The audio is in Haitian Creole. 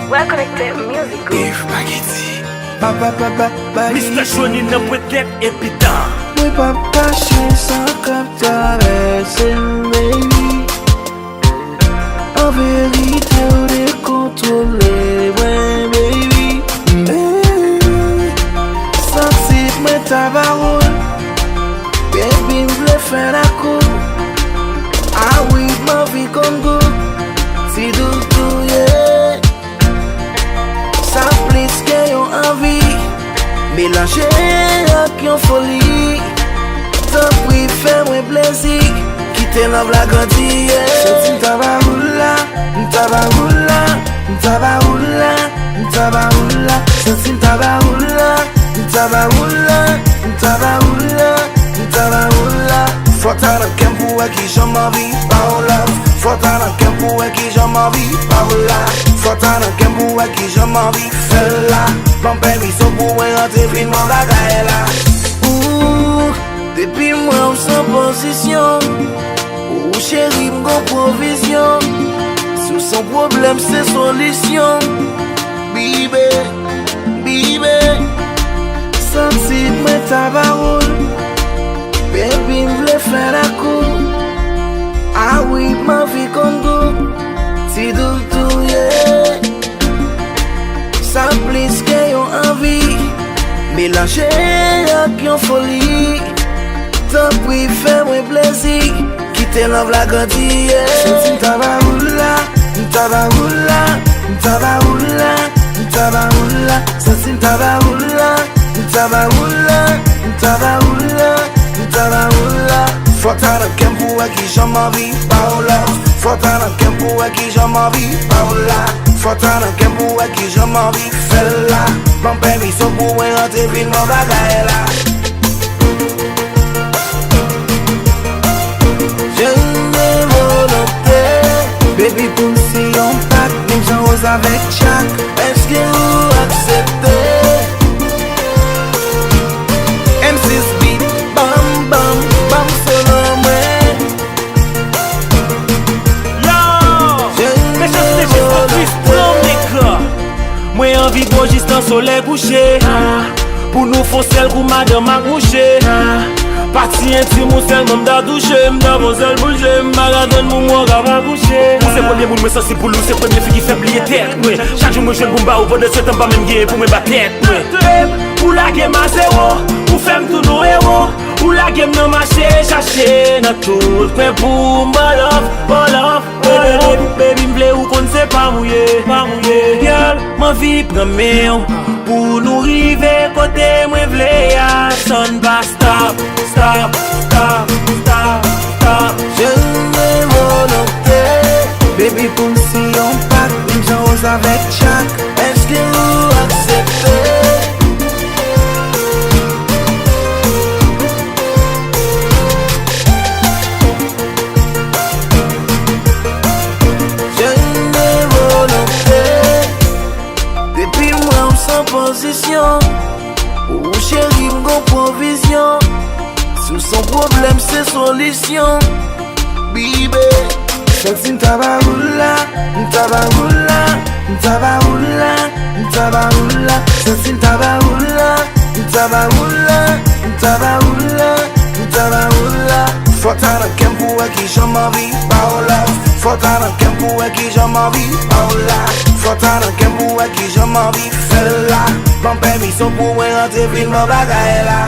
Well connected music. DAVE Bagididi. Mr. Johnny nan peut-être évident. Mwen pa kache san kap travese, baby. En verite ou dekontrole, mwen, baby. Santit mwen tabaroul, baby mwen fè la kou. Awi mwen vi kon go, si doutou, yeah. Sa plis ke yon anvi, mélanger ak yon folie. Tant pri fè mwen plezi, kite love la ganti, yeah. Soti m'tabaroula, m'tabaroula, m'tabaroula, m'tabaroula. Soti m'tabaroula, m'tabaroula, m'tabaroula, m'tabaroula. Fota nan kem pou e ki jom anvi, pa ou love. Fota nan kem pou e ki jom anvi, pa ou la. Fota nan kem pou e ki jom anvi, fè la. Ban permiso pou e rentre filman bagay la. Depi mwen ou san posisyon, ou chéri mgon provision. Sou son problem se solisyon, bibe, bibe. Santit mwen tabaroul, baby mwen fè la kou. Awi mwen vi kon go, ti doutou, yeah. Sa plis ke yon anvi, mélanger ak yon folie. Tant pri fè mwen plezi, kite love la ganti, yeah. Soti m'tabaroula, m'tabaroula, m'tabaroula, m'tabaroula. Soti m'tabaroula, m'tabaroula, m'tabaroula, m'tabaroula. Fota nan kem pou e ki jom anvi, pa ou love. Fota nan kem pou e ki jom anvi, pa ou la. Fota nan kem pou e ki jom anvi, fè la. Ban permiso pou e rentre filman bagay la. Baby pou si yon pak, nim jan rose avek chak. Eske ou aksepte? M6 beat, bam bam, bam selon mwen. Yo, MechansT j'ai focus plan nègre. Mwen anvi bon jist nan soleil couché. Pou nou fon sel kou madame akouché. Parti intime ou sel m'm da douche, m'da bon sel bouge, m'magadan mou mou grave accouché. Ou se premier moun mwen sensi pou lou, se premier fi ki fè plié tèt, mwen. Chak jou mwen jwen pou mba ou vode se tan pa mèm gen pou mwen ba tèt, mwen. Ou la game a zéro, ou fèm tout nou héros. Ou la game nan mache, chache nan tout kwen pou mba love, baby m'vle ou kon se pa mouye, girl, m'en vi preme yon. Pou nou rive kote mwen vle ya, son pa stop. Je mwen volonté, baby pou si yon pak, nim jan rose avek chak. Eske ou aksepte? Je mwen volonté, depi mwen ou san posisyon, ou chéri mgon provision. Sou son problem se solisyon, bibe. Soti m'tabaroula, m'tabaroula, m'tabaroula, m'tabaroula. Soti m'tabaroula, m'tabaroula, m'tabaroula, m'tabaroula. Fota nan kem pou e ki jom anvi, pa ou love. Fota nan kem pou e ki jom anvi, pa ou la. Fota nan kem pou e ki jom anvi, fè la. Ban permiso pou e rentre filman bagay la.